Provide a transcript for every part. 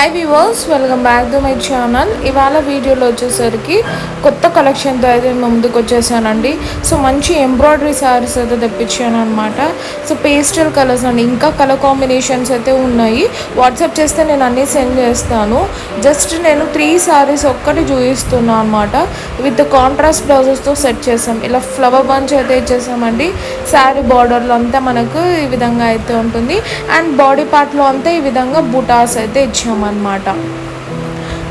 Hi viewers, welcome back to my channel. ఇవాళ వీడియోలో వచ్చేసరికి కొత్త కలెక్షన్తో అయితే ముందుకు వచ్చేసానండి. సో మంచి ఎంబ్రాయిడరీ శారీస్ అయితే తెప్పించాను అనమాట. సో పేస్టల్ కలర్స్ అండి, ఇంకా కలర్ కాంబినేషన్స్ అయితే ఉన్నాయి. వాట్సాప్ చేస్తే నేను అన్నీ సెండ్ చేస్తాను. జస్ట్ నేను 3 శారీస్ ఒక్కటి చూపిస్తున్నాను అనమాట. విత్ కాంట్రాస్ట్ బ్లౌజెస్తో సెట్ చేసాం. ఇలా ఫ్లవర్ బంచ్ అయితే ఇచ్చేసామండి. శారీ బార్డర్లో అంతా మనకు ఈ విధంగా అయితే ఉంటుంది. అండ్ బాడీ పార్ట్లో అంతా ఈ విధంగా బుటాస్ అయితే ఇచ్చామన్నమాట.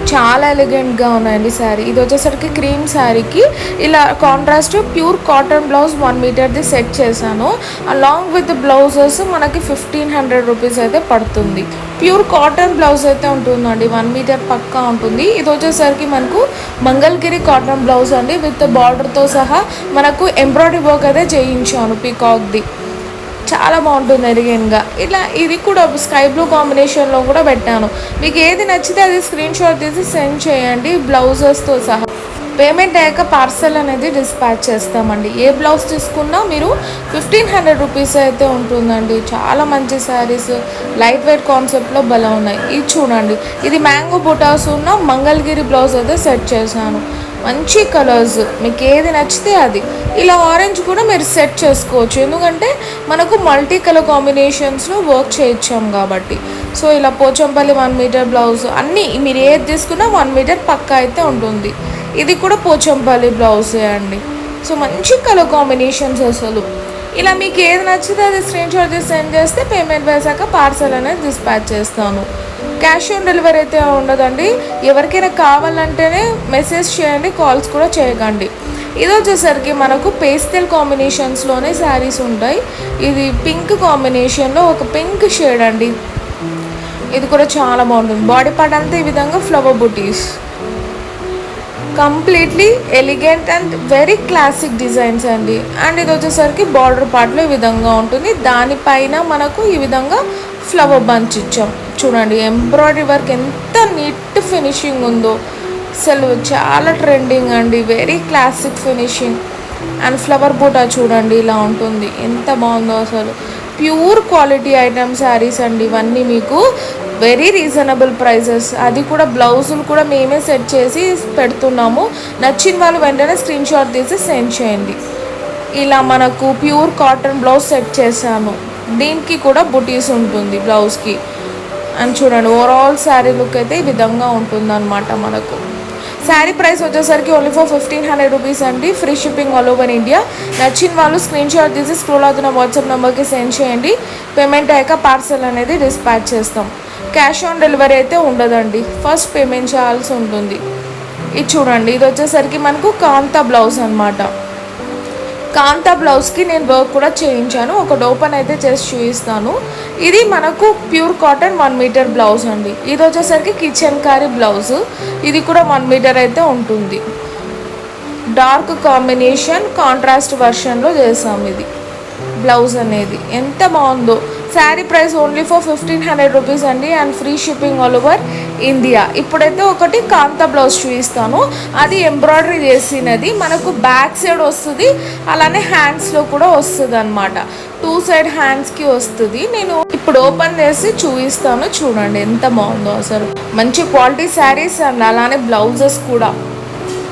చాలా ఎలిగెంట్గా ఉన్నాయండి శారీ. ఇది వచ్చేసరికి క్రీమ్ శారీకి ఇలా కాంట్రాస్ట్ ప్యూర్ కాటన్ బ్లౌజ్ 1 మీటర్ది సెట్ చేశాను. అలాంగ్ విత్ బ్లౌజెస్ మనకి 1500 రూపీస్ అయితే పడుతుంది. ప్యూర్ కాటన్ బ్లౌజ్ అయితే ఉంటుందండి, 1 మీటర్ పక్కా ఉంటుంది. ఇది వచ్చేసరికి మనకు మంగళగిరి కాటన్ బ్లౌజ్ అండి. విత్ బార్డర్తో సహా మనకు ఎంబ్రాయిడరీ వర్క్ అయితే చేయించాను పీకాక్ది. చాలా బాగుంటుంది ఎలిగెంట్గా. ఇలా ఇది కూడా స్కై బ్లూ కాంబినేషన్లో కూడా పెట్టాను. మీకు ఏది నచ్చితే అది స్క్రీన్ షాట్ తీసి సెండ్ చేయండి బ్లౌజెస్తో సహా. పేమెంట్ అయ్యాక పార్సల్ అనేది డిస్పాచ్ చేస్తామండి. ఏ బ్లౌజ్ తీసుకున్నా మీరు 1500 రూపీస్ అయితే ఉంటుందండి. చాలా మంచి శారీస్ లైట్ వెయిట్ కాన్సెప్ట్లో భలే ఉన్నాయి. ఇది చూడండి, ఇది మ్యాంగో బుటాస్ ఉన్న మంగళగిరి బ్లౌజ్ అయితే సెట్ చేశాను. మంచి కలర్స్, మీకు ఏది నచ్చితే అది. ఇలా ఆరెంజ్ కూడా మీరు సెట్ చేసుకోవచ్చు, ఎందుకంటే మనకు మల్టీ కలర్ కాంబినేషన్స్లో వర్క్ చేయించాం కాబట్టి. సో ఇలా పోచంపల్లి 1 మీటర్ బ్లౌజ్ అన్నీ మీరు ఏది తీసుకున్నా 1 మీటర్ పక్కా అయితే ఉంటుంది. ఇది కూడా పోచంపల్లి బ్లౌజే అండి. సో మంచి కలర్ కాంబినేషన్స్ అసలు. ఇలా మీకు ఏది నచ్చితే అది స్క్రీన్ షాట్ తీసి సెండ్ చేస్తే పేమెంట్ వేసాక పార్సల్ అనేది డిస్పాచ్ చేస్తాను. క్యాష్ ఆన్ డెలివరీ అయితే ఉండదండి. ఎవరికైనా కావాలంటేనే మెసేజ్ చేయండి, కాల్స్ కూడా చేయకండి. ఇది వచ్చేసరికి మనకు పేస్టల్ కాంబినేషన్స్లోనే శారీస్ ఉంటాయి. ఇది పింక్ కాంబినేషన్లో ఒక పింక్ షేడ్ అండి. ఇది కూడా చాలా బాగుంటుంది. బాడీ పార్ట్ అంతా ఈ విధంగా flower buttis, completely elegant and very classic designs అండి. అండ్ ఇది వచ్చేసరికి బార్డర్ పార్ట్లో ఈ విధంగా ఉంటుంది. దానిపైన మనకు ఈ విధంగా ఫ్లవర్ బంచ్ ఇచ్చాం. చూడండి ఎంబ్రాయిడరీ వర్క్ ఎంత నీట్ ఫినిషింగ్ ఉందో, అసలు చాలా ట్రెండింగ్ అండి. Very classic finishing. And flower బూటా చూడండి ఇలా ఉంటుంది, ఎంత బాగుందో అసలు. ప్యూర్ క్వాలిటీ ఐటమ్ శారీస్ అండి ఇవన్నీ. మీకు వెరీ రీజనబుల్ ప్రైజెస్. అది కూడా బ్లౌజులు కూడా మేమే సెట్ చేసి పెడుతున్నాము. నచ్చిన వాళ్ళు వెంటనే స్క్రీన్ షాట్ తీసి సెండ్ చేయండి. ఇలా మనకు ప్యూర్ కాటన్ బ్లౌజ్ సెట్ చేశాను. దీనికి కూడా బుటీస్ ఉంటుంది బ్లౌజ్కి. అండ్ చూడండి ఓవరాల్ శారీ లుక్ అయితే ఈ విధంగా ఉంటుందన్నమాట. మనకు శారీ ప్రైస్ వచ్చేసరికి ఓన్లీ ఫర్ 1500 రూపీస్ అండి. Free shipping all over India. నచ్చిన వాళ్ళు స్క్రీన్ షాట్ తీసి స్క్రోల్ అవుతున్న వాట్సాప్ నెంబర్కి సెండ్ చేయండి. పేమెంట్ అయ్యాక పార్సల్ అనేది డిస్పాచ్ చేస్తాం. క్యాష్ ఆన్ డెలివరీ అయితే ఉండదండి, ఫస్ట్ పేమెంట్ చేయాల్సి ఉంటుంది. ఇది చూడండి, ఇది వచ్చేసరికి మనకు కాంతా బ్లౌజ్ అనమాట. కాంతా బ్లౌజ్కి నేను వర్క్ కూడా చేయించాను. ఒకటి ఓపెన్ అయితే చేసి చూపిస్తాను. ఇది మనకు ప్యూర్ కాటన్ 1 మీటర్ బ్లౌజ్ అండి. ఇది వచ్చేసరికి కిచెన్ కారీ బ్లౌజ్. ఇది కూడా 1 మీటర్ అయితే ఉంటుంది. డార్క్ కాంబినేషన్ కాంట్రాస్ట్ వర్షన్లో చేసాం. ఇది బ్లౌజ్ అనేది ఎంత బాగుందో. Sari price only for 1500 rupees అండి. And free shipping all over India. ఇప్పుడైతే ఒకటి కాంతా బ్లౌజ్ చూపిస్తాను. అది ఎంబ్రాయిడరీ చేసినది. మనకు బ్యాక్ సైడ్ వస్తుంది, అలానే హ్యాండ్స్లో కూడా వస్తుంది అనమాట. 2 సైడ్ హ్యాండ్స్కి వస్తుంది. నేను ఇప్పుడు ఓపెన్ చేసి చూపిస్తాను. చూడండి ఎంత బాగుందో అసలు. మంచి క్వాలిటీ శారీస్ అండ్ అలానే బ్లౌజెస్ కూడా.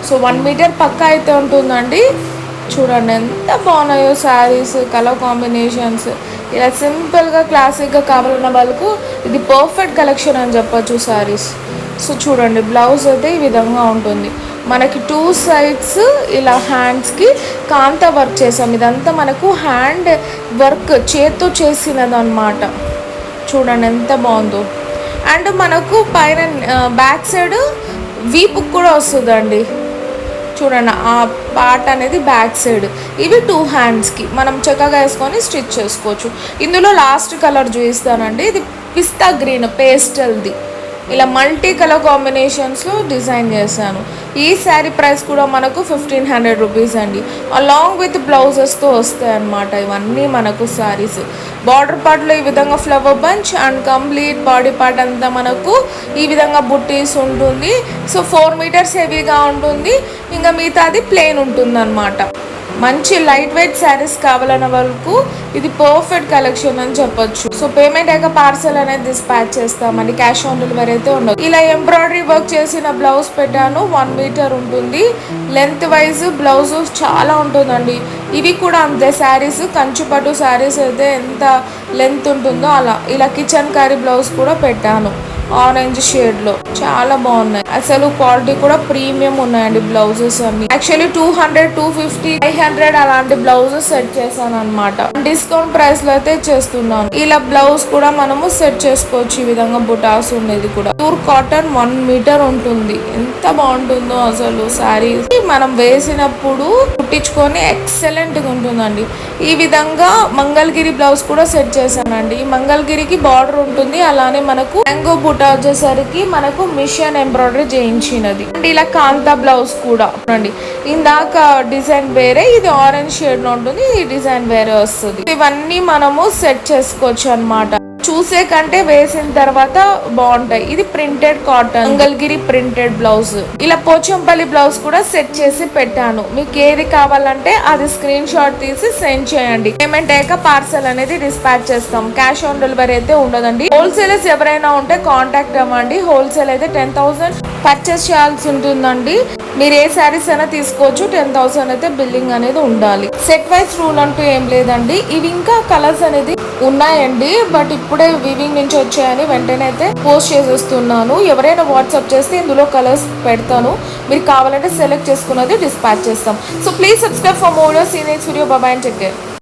సో 1 మీటర్ పక్కా అయితే ఉంటుందండి. చూడండి ఎంత బాగున్నాయో శారీస్, కలర్ కాంబినేషన్స్. ఇలా సింపుల్గా క్లాసిక్గా కావాలన్న వాళ్ళకు ఇది పర్ఫెక్ట్ కలెక్షన్ అని చెప్పొచ్చు శారీస్. సో చూడండి బ్లౌజ్ అయితే ఈ విధంగా ఉంటుంది. మనకి 2 సైడ్స్ ఇలా హ్యాండ్స్కి కాంతా వర్క్ చేసాం. ఇదంతా మనకు హ్యాండ్ వర్క్ చేత్తో చేసినది అనమాట. చూడండి ఎంత బాగుందో. అండ్ మనకు పైన బ్యాక్ సైడ్ వీపు కూడా వస్తుందండి. చూడండి ఆ పార్ట్ అనేది బ్యాక్ సైడ్. ఇవి 2 హ్యాండ్స్కి మనం చక్కగా వేసుకొని స్టిచ్ చేసుకోవచ్చు. ఇందులో లాస్ట్ కలర్ చూపిస్తానండి. ఇది పిస్తా గ్రీన్ పేస్టల్ది. ఇలా మల్టీ కలర్ కాంబినేషన్స్లో డిజైన్ చేశాను. ఈ శారీ ప్రైస్ కూడా మనకు 1500 రూపీస్ అండి. అలాంగ్ విత్ బ్లౌజెస్తో వస్తాయి అన్నమాట ఇవన్నీ మనకు శారీస్. బార్డర్ పార్ట్లో ఈ విధంగా flower bunch and complete body part అంతా మనకు ఈ విధంగా బుట్టీస్ ఉంటుంది. సో 4 మీటర్స్ హెవీగా ఉంటుంది. ఇంకా మిగతాది ప్లెయిన్ ఉంటుంది అన్నమాట. మంచి లైట్ వెయిట్ శారీస్ కావాలన్న వాళ్ళకు ఇది పర్ఫెక్ట్ కలెక్షన్ అని చెప్పొచ్చు. సో పేమెంట్ అయ్యాక పార్సల్ అనేది డిస్పాచ్ చేస్తామండి, క్యాష్ ఆన్ డెలివరీ అయితే ఉండదు. ఇలా ఎంబ్రాయిడరీ వర్క్ చేసిన బ్లౌజ్ పెట్టాను, 1 మీటర్ ఉంటుంది. లెంత్ వైజ్ బ్లౌజ్ చాలా ఉంటుందండి. ఇవి కూడా అంతే, శారీస్ కంచిపట్టు శారీస్ అయితే ఎంత లెంత్ ఉంటుందో అలా. ఇలా కిచెన్ కర్రీ బ్లౌజ్ కూడా పెట్టాను ఆరెంజ్ షేడ్ లో, చాలా బాగున్నాయి. అసలు క్వాలిటీ కూడా ప్రీమియం ఉన్నాయండి బ్లౌజెస్ అన్ని. యాక్చువల్లీ 200, 250, 500 అలాంటి బ్లౌజెస్ సెట్ చేశాను అనమాట. డిస్కౌంట్ ప్రైస్ లో అయితే చేస్తున్నాను. ఇలా బ్లౌజ్ కూడా మనము సెట్ చేసుకోవచ్చు. ఈ విధంగా బుటాస్ ఉండేది కూడా. ప్యూర్ కాటన్ 1 మీటర్ ఉంటుంది. ఎంత బాగుంటుందో అసలు శారీ మనం వేసినప్పుడు కుట్టించుకొని ఎక్సలెంట్ గా ఉంటుందండి. ఈ విధంగా మంగళగిరి బ్లౌజ్ కూడా సెట్ చేశానండి. ఈ మంగళగిరికి బార్డర్ ఉంటుంది, అలానే మనకు మ్యాంగో బుట్ట వచ్చేసరికి మనకు మిషన్ ఎంబ్రాయిడరీ చేయించినది. అండ్ ఇలా కాంతా బ్లౌజ్ కూడా అండి. ఇందాక డిజైన్ వేరే, ఇది ఆరెంజ్ షేడ్ లో ఉంటుంది, ఈ డిజైన్ వేరే వస్తుంది. ఇవన్నీ మనము సెట్ చేసుకోవచ్చు అన్నమాట. చూసే కంటే వేసిన తర్వాత బాగుంటాయి. ఇది printed cotton Mangalagiri printed blouse. ఇలా పోచంపల్లి బ్లౌజ్ కూడా సెట్ చేసి పెట్టాను. మీకు ఏది కావాలంటే అది స్క్రీన్ షాట్ తీసి సెండ్ చేయండి. పేమెంట్ అయ్యాక పార్సల్ అనేది డిస్పాచ్ చేస్తాం. క్యాష్ ఆన్ డెలివరీ అయితే ఉండదండి. హోల్సేలర్స్ ఎవరైనా ఉంటే కాంటాక్ట్ అవ్వండి. హోల్సేల్ అయితే 10,000 పర్చేస్ చేయాల్సి ఉంటుందండి. మీరు ఏ శారీస్ అయినా తీసుకోవచ్చు. 10,000 అయితే బిల్లింగ్ అనేది ఉండాలి. సెట్ వైజ్ రూల్ అంటూ ఏం లేదండి. ఇవి ఇంకా కలర్స్ అనేది ఉన్నాయండి, బట్ ఇప్పుడే వివింగ్ నుంచి వచ్చాయని వెంటనే అయితే పోస్ట్ చేసేస్తున్నాను. ఎవరైనా వాట్సాప్ చేస్తే ఇందులో కలర్స్ పెడతాను. మీరు కావాలంటే సెలెక్ట్ చేసుకున్నది డిస్పాచ్ చేస్తాం. So please subscribe for more videos. See next video. Bye bye and take care.